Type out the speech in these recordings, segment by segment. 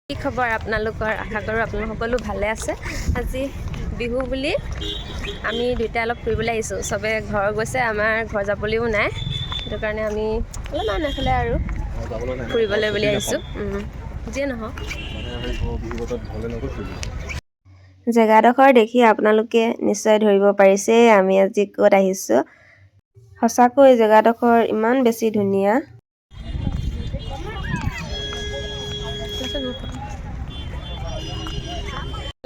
কি খবৰ আপোনালোকৰ? আশা কৰোঁ আপোনালোক সকলো ভালে আছে। আজি বিহু বুলি আমি দুইটা অলপ ফুৰিবলৈ আহিছোঁ। চবে ঘৰ গৈছে, আমাৰ ঘৰ যাবলৈও নাই, সেইটো কাৰণে আমি অলপমান এফালে আৰু ফুৰিবলৈ বুলি আহিছোঁ। যিয়ে নহওক জেগাডোখৰ দেখি আপোনালোকে নিশ্চয় ধৰিব পাৰিছে আমি আজি ক'ত আহিছোঁ। সঁচাকৈ জেগাডোখৰ ইমান বেছি ধুনীয়া।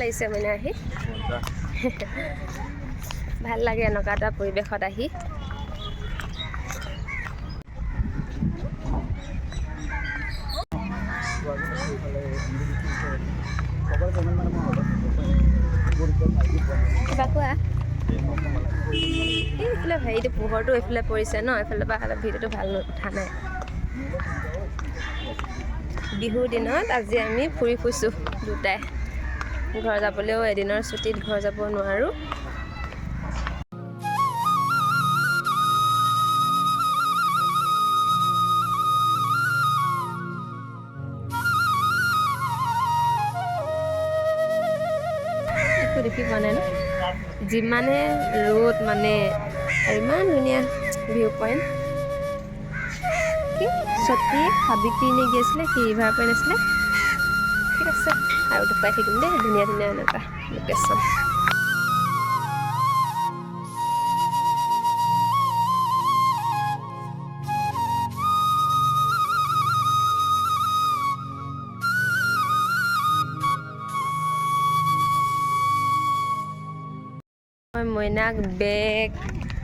লাগিছে মানে আহি ভাল লাগে এনেকুৱা এটা পৰিৱেশত আহি। কিবা কোৱা? এইফালে হেৰিটো পোহৰটো এইফালে পৰিছে ন, এইফালৰ পৰা ভিডিঅ'টো ভাল উঠা নাই। বিহুৰ দিনত আজি আমি ফুৰি ফুৰিছোঁ দুটাই। ঘৰ যাবলৈও এদিনৰ ছুটীত ঘৰ যাব নোৱাৰোঁ। একো দেখি পোৱা নাই ন, যিমানে ৰ'দ মানে আৰু ইমান ধুনীয়া ভিউ পইণ্ট। কি সতী সাবিত্ৰী নে কি আছিলে, কি ৰিভাৰ পইণ্ট আছিলে। ঠিক আছে, আৰু দেখুৱাই থাকিম দেই ধুনীয়া ধুনীয়া এনেকুৱা লোকেশ্যন। মই মইনাক বেগ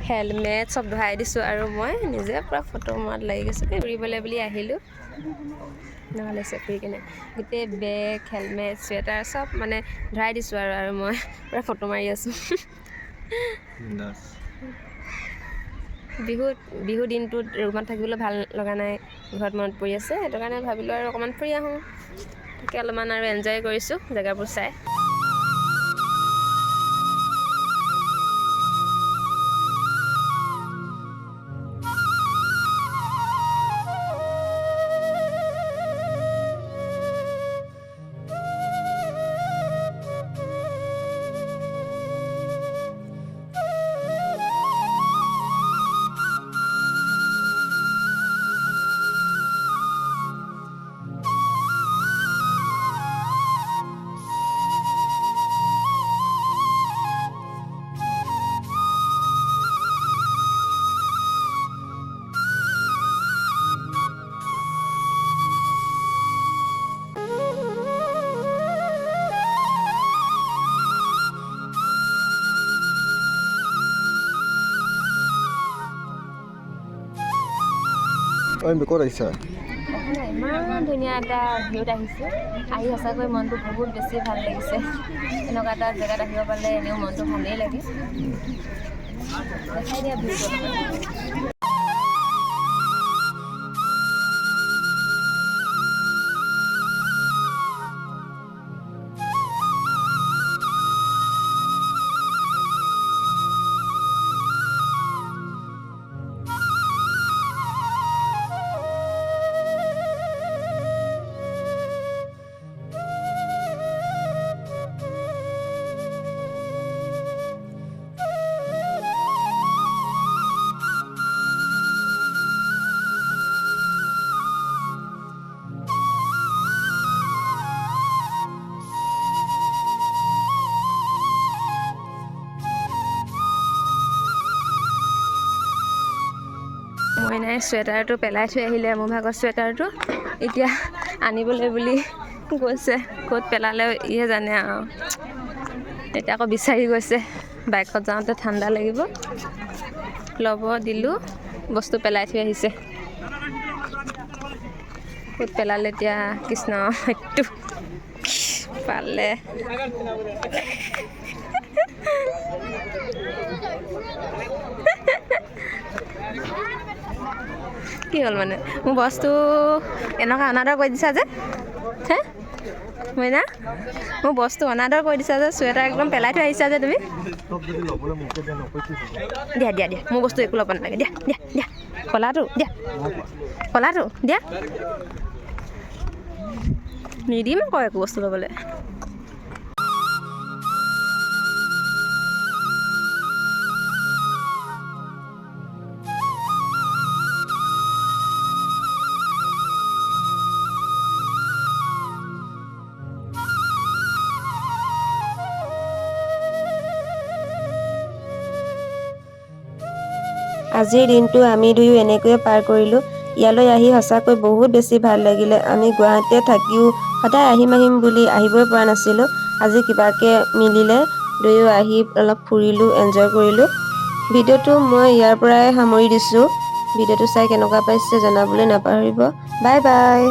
হেলমেট চব ধৰাই দিছোঁ আৰু মই নিজে পূৰা ফটো মৰাত লাগি গৈছোঁ। ফুৰিবলৈ বুলি আহিলোঁ, এনেকুৱা লাগিছে ফুৰি কিনে। গোটেই বেগ হেলমেট চুৱেটাৰ চব মানে ধৰাই দিছোঁ আৰু মই পূৰা ফটো মাৰি আছোঁ। বিহু দিনটোত ৰুমত থাকিবলৈ ভাল লগা নাই, ঘৰত মনত পৰি আছে, সেইটো কাৰণে ভাবিলোঁ আৰু অকণমান ফুৰি আহোঁ। তাকে অলপমান আৰু এনজয় কৰিছোঁ জেগাবোৰ চাই। ক'ত আহিছা? ইমান ধুনীয়া এটা ভিউত আহিছোঁ, আহি সঁচাকৈ মনটো বহুত বেছি ভাল লাগিছে। এনেকুৱা এটা জেগাত আহিব পালে এনেও মনটো ভালেই লাগে। দেখাই দিয়া ভিউটো অলপমান। মইনাই চুৱেটাৰটো পেলাই থৈ আহিলে, মোৰ ভাগৰ চুৱেটাৰটো এতিয়া আনিবলৈ বুলি গৈছে। ক'ত পেলালে ইহে জানে আৰু। এতিয়া আকৌ বিচাৰি গৈছে, বাইকত যাওঁতে ঠাণ্ডা লাগিব, ল'ব দিলোঁ, বস্তু পেলাই থৈ আহিছে। ক'ত পেলালে এতিয়া কৃষ্ণ সেইটো পালে। কি হ'ল মানে মোৰ বস্তু এনেকুৱা অনাদৰ কৰি দিছা যে? হে মইনা, মোৰ বস্তু অনাদৰ কৰি দিছা যে, চুৱেটাৰ একদম পেলাই থৈ আহিছা যে তুমি। দিয়া দিয়া দিয়া, মোৰ বস্তু একো ল'ব নালাগে, দিয়া দিয়া দিয়া। কলাটো দিয়া, কলাটো দিয়া। নিদিম আকৌ একো বস্তু ল'বলৈ। আজিৰ দিনটো আমি দুয়ো এনেকৈয়ে পাৰ কৰিলোঁ। ইয়ালৈ আহি সঁচাকৈ বহুত বেছি ভাল লাগিলে। আমি গুৱাহাটীতে থাকিও সদায় আহিম বুলি আহিবই পৰা নাছিলোঁ। আজি কিবাকৈ মিলিলে দুয়ো আহি অলপ ফুৰিলোঁ, এনজয় কৰিলোঁ। ভিডিঅ'টো মই ইয়াৰ পৰাই সামৰি দিছোঁ। ভিডিঅ'টো চাই কেনেকুৱা পাইছে জনাবলৈ নাপাহৰিব। Bye bye.